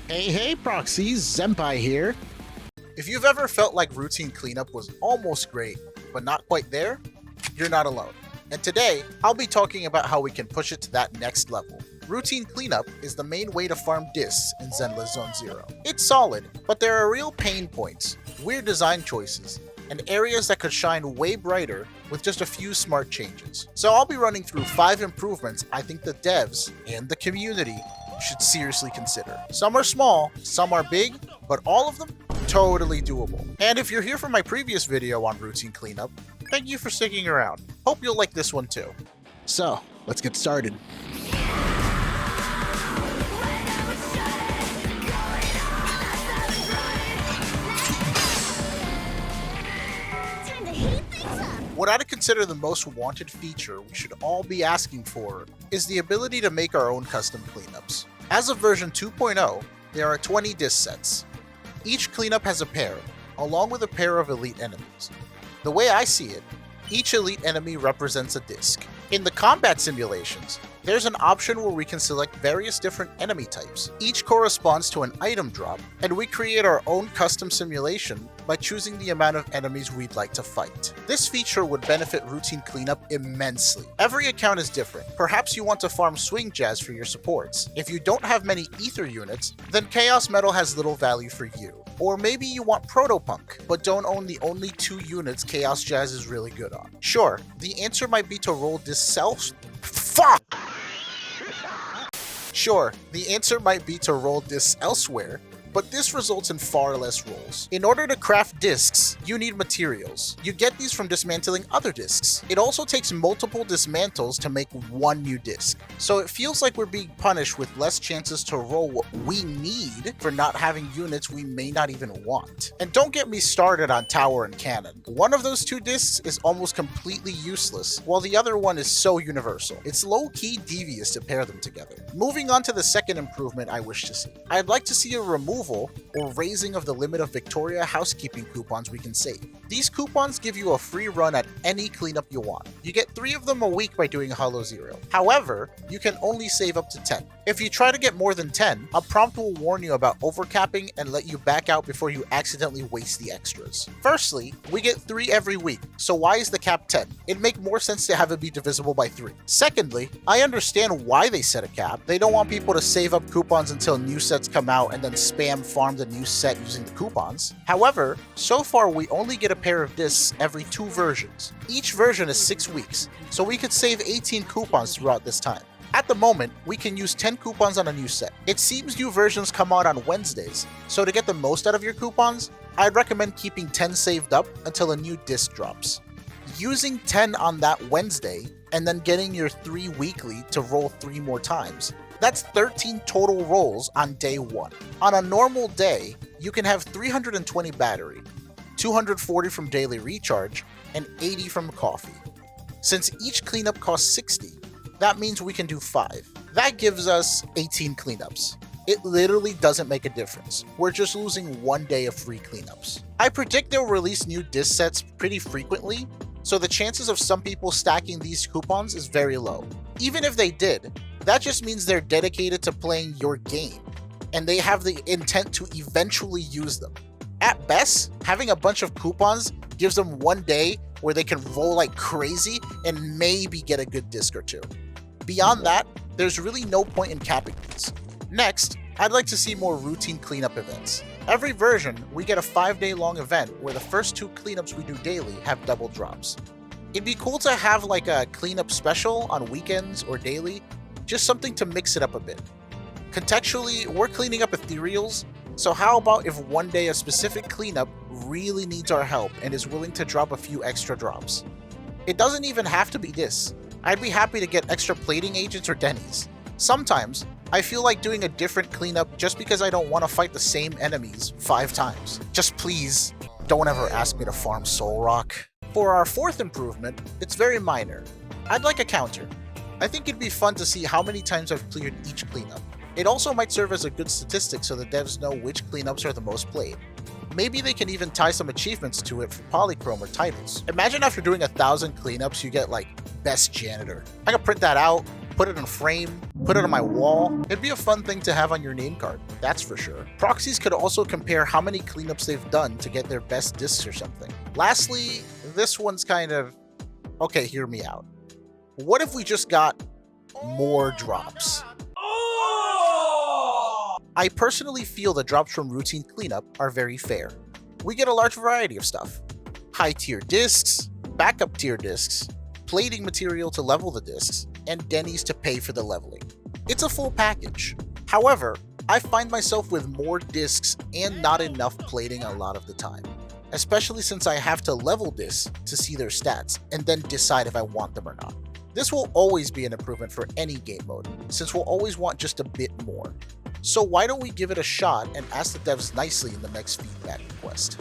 Hey, Proxies, Senpai here. If you've ever felt like routine cleanup was almost great, but not quite there, you're not alone. And today, I'll be talking about how we can push it to that next level. Routine cleanup is the main way to farm discs in Zenless Zone Zero. It's solid, but there are real pain points, weird design choices, and areas that could shine way brighter with just a few smart changes. So I'll be running through 5 improvements I think the devs and the community should seriously consider. Some are small, some are big, but all of them totally doable. And if you're here from my previous video on routine cleanup, thank you for sticking around. Hope you'll like this one too. So, let's get started. What I'd consider the most wanted feature we should all be asking for is the ability to make our own custom cleanups. As of version 2.0, there are 20 disc sets. Each cleanup has a pair, along with a pair of elite enemies. The way I see it, each elite enemy represents a disc. In the combat simulations, there's an option where we can select various different enemy types. Each corresponds to an item drop, and we create our own custom simulation by choosing the amount of enemies we'd like to fight. This feature would benefit routine cleanup immensely. Every account is different. Perhaps you want to farm swing jazz for your supports. If you don't have many ether units, then chaos metal has little value for you. Or maybe you want protopunk, but don't own the only 2 units chaos jazz is really good on. Sure, the answer might be to roll this Sure, the answer might be to roll discs elsewhere, but this results in far less rolls. In order to craft discs, you need materials. You get these from dismantling other discs. It also takes multiple dismantles to make one new disc. So it feels like we're being punished with less chances to roll what we need for not having units we may not even want. And don't get me started on tower and cannon. One of those 2 discs is almost completely useless, while the other one is so universal. It's low-key devious to pair them together. Moving on to the second improvement I wish to see. I'd like to see a removal or raising of the limit of Victoria housekeeping coupons we can save. These coupons give you a free run at any cleanup you want. You get 3 of them a week by doing Hollow Zero. However, you can only save up to 10. If you try to get more than 10, a prompt will warn you about overcapping and let you back out before you accidentally waste the extras. Firstly, we get 3 every week, so why is the cap 10? It'd make more sense to have it be divisible by 3. Secondly, I understand why they set a cap. They don't want people to save up coupons until new sets come out and then spam farm the new set using the coupons. However, so far we only get a pair of discs every 2 versions. Each version is 6 weeks, so we could save 18 coupons throughout this time. At the moment, we can use 10 coupons on a new set. It seems new versions come out on Wednesdays, so to get the most out of your coupons, I'd recommend keeping 10 saved up until a new disc drops. Using 10 on that Wednesday, and then getting your 3 weekly to roll 3 more times. That's 13 total rolls on day 1. On a normal day, you can have 320 battery, 240 from daily recharge, and 80 from coffee. Since each cleanup costs 60, that means we can do 5. That gives us 18 cleanups. It literally doesn't make a difference. We're just losing 1 day of free cleanups. I predict they'll release new disc sets pretty frequently, so the chances of some people stacking these coupons is very low. Even if they did, that just means they're dedicated to playing your game, and they have the intent to eventually use them. At best, having a bunch of coupons gives them 1 day where they can roll like crazy and maybe get a good disc or 2. Beyond that, there's really no point in capping these. Next, I'd like to see more routine cleanup events. Every version, we get a 5-day long event where the first 2 cleanups we do daily have double drops. It'd be cool to have like a cleanup special on weekends or daily, just something to mix it up a bit. Contextually, we're cleaning up ethereals, so how about if 1 day a specific cleanup really needs our help and is willing to drop a few extra drops? It doesn't even have to be this. I'd be happy to get extra plating agents or dennies. Sometimes, I feel like doing a different cleanup just because I don't want to fight the same enemies 5 times. Just please, don't ever ask me to farm Soul Rock. For our 4th improvement, it's very minor. I'd like a counter. I think it'd be fun to see how many times I've cleared each cleanup. It also might serve as a good statistic so the devs know which cleanups are the most played. Maybe they can even tie some achievements to it for polychrome or titles. Imagine after doing 1,000 cleanups you get like Best Janitor. I could print that out, put it in a frame, put it on my wall. It'd be a fun thing to have on your name card, that's for sure. Proxies could also compare how many cleanups they've done to get their best discs or something. Lastly, this one's kind of... okay, hear me out. What if we just got more drops? I personally feel the drops from routine cleanup are very fair. We get a large variety of stuff. High tier discs, backup tier discs, plating material to level the discs, and dennies to pay for the leveling. It's a full package. However, I find myself with more discs and not enough plating a lot of the time, especially since I have to level discs to see their stats and then decide if I want them or not. This will always be an improvement for any game mode, since we'll always want just a bit more. So why don't we give it a shot and ask the devs nicely in the next feedback request?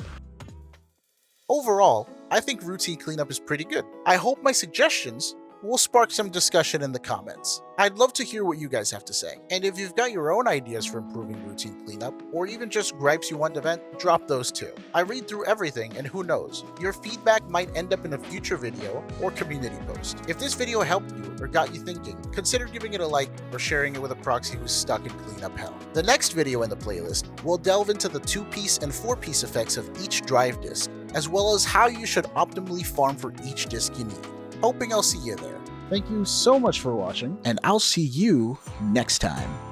Overall, I think routine cleanup is pretty good. I hope my suggestions will spark some discussion in the comments. I'd love to hear what you guys have to say. And if you've got your own ideas for improving routine cleanup, or even just gripes you want to vent, drop those too. I read through everything, and who knows, your feedback might end up in a future video or community post. If this video helped you or got you thinking, consider giving it a like or sharing it with a proxy who's stuck in cleanup hell. The next video in the playlist will delve into the 2-piece and 4-piece effects of each drive disk, as well as how you should optimally farm for each disk you need. Hoping I'll see you there. Thank you so much for watching, and I'll see you next time.